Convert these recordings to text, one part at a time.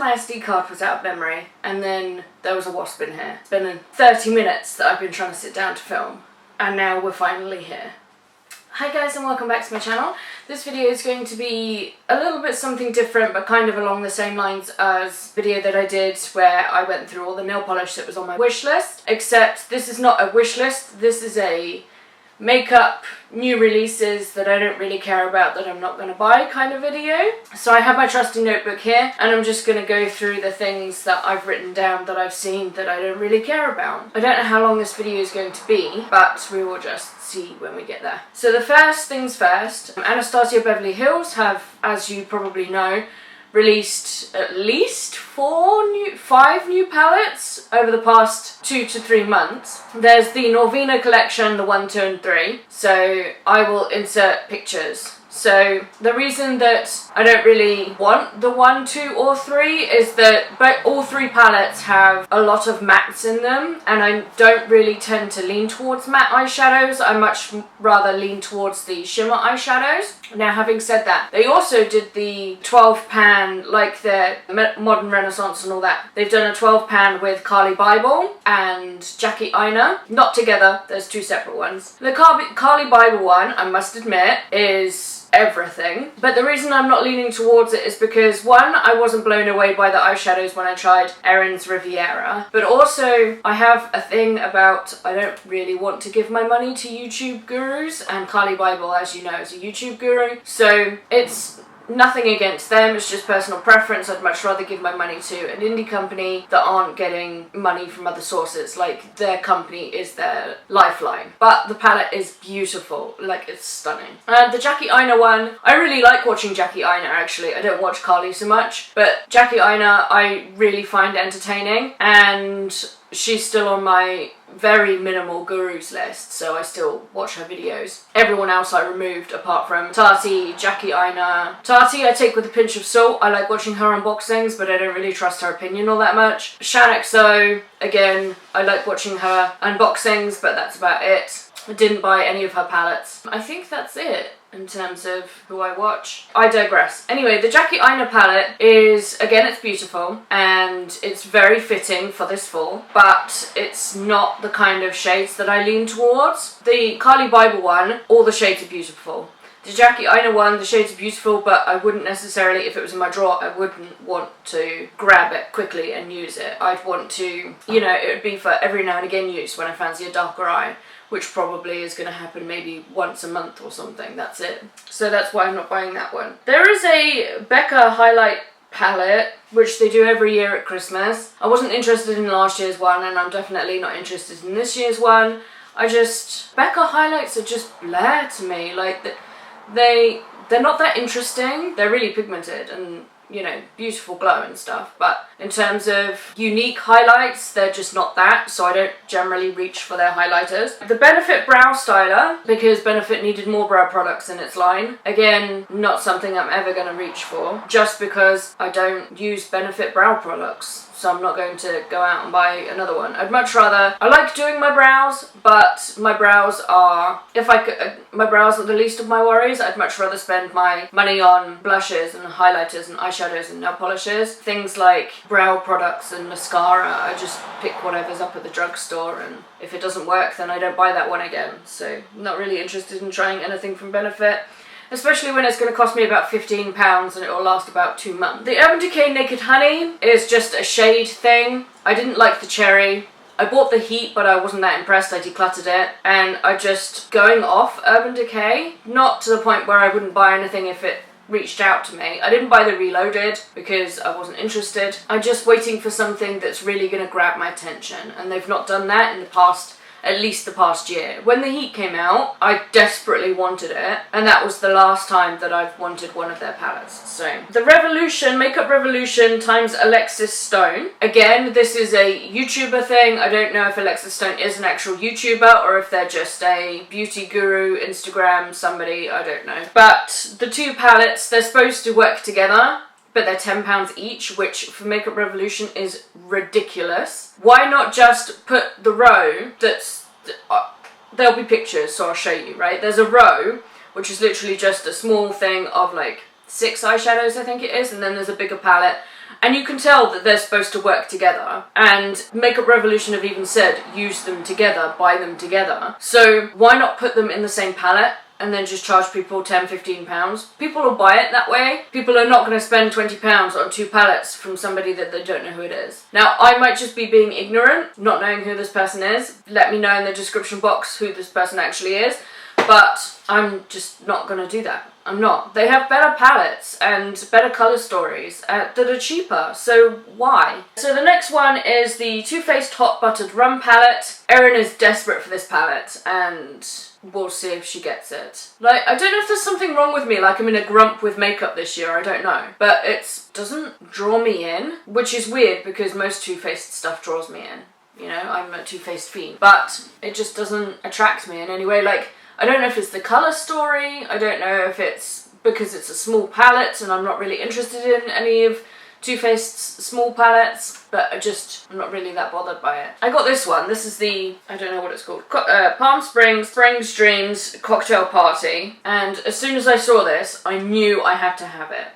my SD card was out of memory, and then there was a wasp in here. It's been 30 minutes that I've been trying to sit down to film, and now we're finally here. Hi guys and welcome back to my channel. This video is going to be a little bit something different, but kind of along the same lines as the video that I did where I went through all the nail polish that was on my wish list, except this is not a wish list, this is a makeup new releases that I don't really care about that I'm not going to buy kind of video. So I have my trusty notebook here and I'm just going to go through the things that I've written down that I've seen that I don't really care about. I don't know how long this video is going to be, but we will just see when we get there. So the first things first, Anastasia Beverly Hills have, as you probably know, released at least 5 new palettes over the past 2 to 3 months. There's the Norvina collection, the 1, 2 and 3. So I will insert pictures. So the reason that I don't really want the 1, 2 or 3 is that all 3 palettes have a lot of mattes in them, and I don't really tend to lean towards matte eyeshadows. I much rather lean towards the shimmer eyeshadows. Now, having said that, they also did the 12 pan, like their Modern Renaissance and all that. They've done a 12 pan with Carly Bible and Jackie Aina. Not together, there's 2 separate ones. The Carly Bible one, I must admit, is everything, but the reason I'm not leaning towards it is because, one, I wasn't blown away by the eyeshadows when I tried Erin's Riviera, but also I have a thing about I don't really want to give my money to YouTube gurus, and Carly Bible, as you know, is a YouTube guru, so it's nothing against them, it's just personal preference. I'd much rather give my money to an indie company that aren't getting money from other sources, like their company is their lifeline. But the palette is beautiful, like it's stunning. And the Jackie Aina one, I really like watching Jackie Aina actually. I don't watch Carly so much, but Jackie Aina I really find entertaining, and she's still on my very minimal gurus list, so I still watch her videos. Everyone else I removed apart from Tati, Jackie Aina. Tati I take with a pinch of salt. I like watching her unboxings, but I don't really trust her opinion all that much. ShanXO, again, I like watching her unboxings, but that's about it. I didn't buy any of her palettes. I think that's it in terms of who I watch. I digress. Anyway, the Jackie Aina palette is, again, it's beautiful and it's very fitting for this fall, but it's not the kind of shades that I lean towards. The Carly Bible one, all the shades are beautiful. The Jackie Aina one, the shades are beautiful, but I wouldn't necessarily, if it was in my drawer, I wouldn't want to grab it quickly and use it. I'd want to, you know, it would be for every now and again use when I fancy a darker eye, which probably is going to happen maybe once a month or something, that's it. So that's why I'm not buying that one. There is a Becca highlight palette, which they do every year at Christmas. I wasn't interested in last year's one, and I'm definitely not interested in this year's one. Becca highlights are just blah to me, like, they're not that interesting. They're really pigmented and, you know, beautiful glow and stuff, but in terms of unique highlights, they're just not that, so I don't generally reach for their highlighters. The Benefit Brow Styler, because Benefit needed more brow products in its line, again, not something I'm ever going to reach for, just because I don't use Benefit brow products. So I'm not going to go out and buy another one. I'd much rather, I like doing my brows, but my brows are, my brows are the least of my worries. I'd much rather spend my money on blushes and highlighters and eyeshadows and nail polishes. Things like brow products and mascara, I just pick whatever's up at the drugstore, and if it doesn't work, then I don't buy that one again. So I'm not really interested in trying anything from Benefit, especially when it's going to cost me about £15 and it will last about 2 months. The Urban Decay Naked Honey is just a shade thing. I didn't like the cherry. I bought the heat, but I wasn't that impressed. I decluttered it, and I just, going off Urban Decay, not to the point where I wouldn't buy anything if it reached out to me. I didn't buy the Reloaded because I wasn't interested. I'm just waiting for something that's really going to grab my attention, and they've not done that in the past, at least the past year. When the heat came out, I desperately wanted it, and that was the last time that I've wanted one of their palettes. So, the Revolution, Makeup Revolution times Alexis Stone. Again, this is a YouTuber thing. I don't know if Alexis Stone is an actual YouTuber or if they're just a beauty guru, Instagram, somebody, I don't know. But the 2 palettes, they're supposed to work together, but they're £10 each, which for Makeup Revolution is ridiculous. Why not just put the row that's... there'll be pictures, so I'll show you, right? There's a row, which is literally just a small thing of like 6 eyeshadows, I think it is, and then there's a bigger palette, And you can tell that they're supposed to work together, and Makeup Revolution have even said use them together, buy them together. So why not put them in the same palette and then just charge people £10–15? People will buy it that way. People are not going to spend £20 on 2 palettes from somebody that they don't know who it is. Now, I might just be being ignorant, not knowing who this person is. Let me know in the description box who this person actually is. But I'm just not going to do that. I'm not. They have better palettes and better colour stories that are cheaper, so why? So the next one is the Too Faced Hot Buttered Rum palette. Erin is desperate for this palette, and we'll see if she gets it. Like, I don't know if there's something wrong with me, like I'm in a grump with makeup this year, I don't know. But it doesn't draw me in, which is weird because most Too Faced stuff draws me in. You know, I'm a Too Faced fiend. But it just doesn't attract me in any way. Like, I don't know if it's the colour story, I don't know if it's because it's a small palette and I'm not really interested in any of Too Faced's small palettes, but I'm not really that bothered by it. I got this one. This is the, I don't know what it's called, Palm Springs Dreams Cocktail Party. And as soon as I saw this, I knew I had to have it.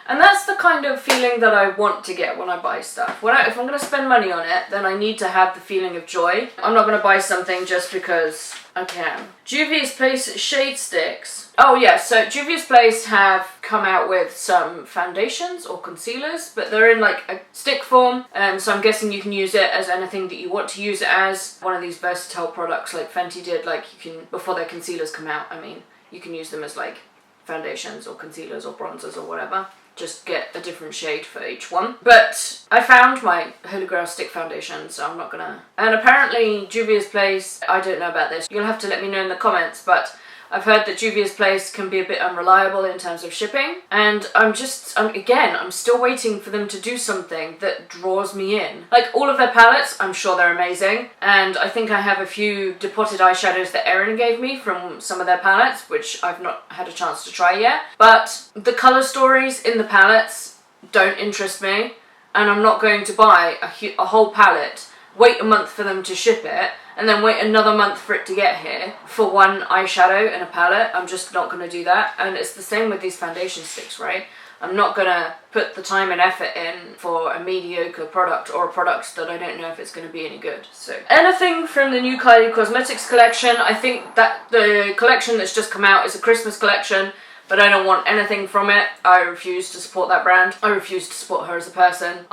And that's the kind of feeling that I want to get when I buy stuff. If I'm going to spend money on it, then I need to have the feeling of joy. I'm not going to buy something just because I can. Juvia's Place Shade Sticks. Oh yeah, so Juvia's Place have come out with some foundations or concealers, but they're in like a stick form, so I'm guessing you can use it as anything that you want to use it as. One of these versatile products like Fenty did, like you can, before their concealers come out, I mean, you can use them as like foundations or concealers or bronzers or whatever. Just get a different shade for each one. But I found my Holy Grail stick foundation, so I'm not gonna... And apparently Juvia's Place, I don't know about this, you'll have to let me know in the comments, but I've heard that Juvia's Place can be a bit unreliable in terms of shipping, and I'm still waiting for them to do something that draws me in. Like, all of their palettes, I'm sure they're amazing, and I think I have a few depotted eyeshadows that Erin gave me from some of their palettes, which I've not had a chance to try yet. But the colour stories in the palettes don't interest me, and I'm not going to buy a whole palette, wait a month for them to ship it, and then wait another month for it to get here for one eyeshadow and a palette. I'm just not going to do that. And it's the same with these foundation sticks, right? I'm not going to put the time and effort in for a mediocre product or a product that I don't know if it's going to be any good. So anything from the new Kylie Cosmetics collection, I think that the collection that's just come out is a Christmas collection, but I don't want anything from it. I refuse to support that brand. I refuse to support her as a person.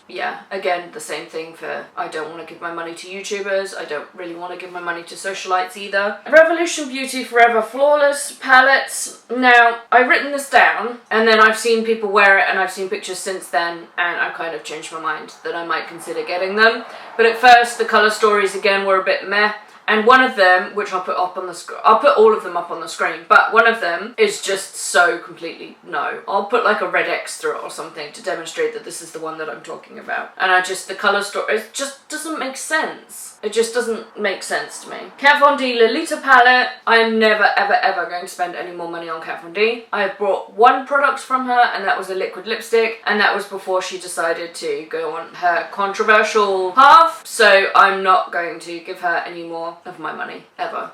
Yeah, again, the same thing for I don't want to give my money to YouTubers. I don't really want to give my money to socialites either. Revolution Beauty Forever Flawless palettes. Now, I've written this down, and then I've seen people wear it, and I've seen pictures since then, and I kind of changed my mind that I might consider getting them. But at first, the colour stories again were a bit meh. And one of them, which I'll put up on the screen, I'll put all of them up on the screen, but one of them is just so completely no. I'll put like a red X through it or something to demonstrate that this is the one that I'm talking about. And the colour story, it just doesn't make sense. It just doesn't make sense to me. Kat Von D Lolita palette. I am never, ever, ever going to spend any more money on Kat Von D. I have bought one product from her, and that was a liquid lipstick, and that was before she decided to go on her controversial path. So I'm not going to give her any more of my money, ever.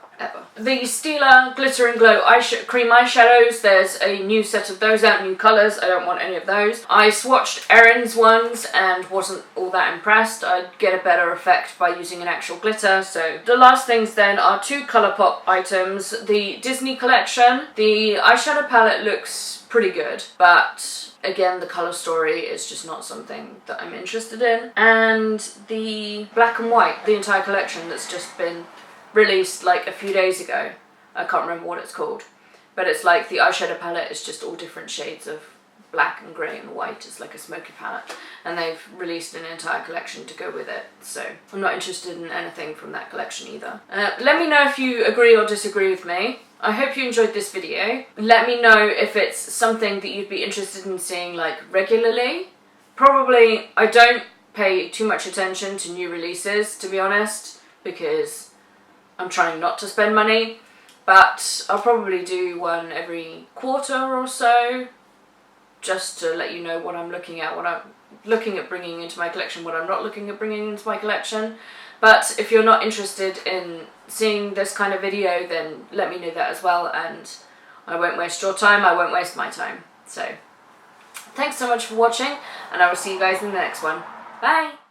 The Stila Glitter and Glow cream eyeshadows, there's a new set of those out, new colours, I don't want any of those. I swatched Erin's ones and wasn't all that impressed. I'd get a better effect by using an actual glitter. So the last things then are 2 Colourpop items. The Disney collection, the eyeshadow palette looks pretty good, but again, the colour story is just not something that I'm interested in. And the Black and White, the entire collection that's just been released like a few days ago. I can't remember what it's called, but it's like the eyeshadow palette is just all different shades of black and grey and white. It's like a smoky palette, and they've released an entire collection to go with it, so I'm not interested in anything from that collection either. Let me know if you agree or disagree with me. I hope you enjoyed this video. Let me know if it's something that you'd be interested in seeing like regularly. Probably I don't pay too much attention to new releases, to be honest, because I'm trying not to spend money, but I'll probably do one every quarter or so, just to let you know what I'm looking at, what I'm looking at bringing into my collection, what I'm not looking at bringing into my collection. But if you're not interested in seeing this kind of video, then let me know that as well, and I won't waste your time, I won't waste my time. So Thanks so much for watching, and I will see you guys in the next one. Bye!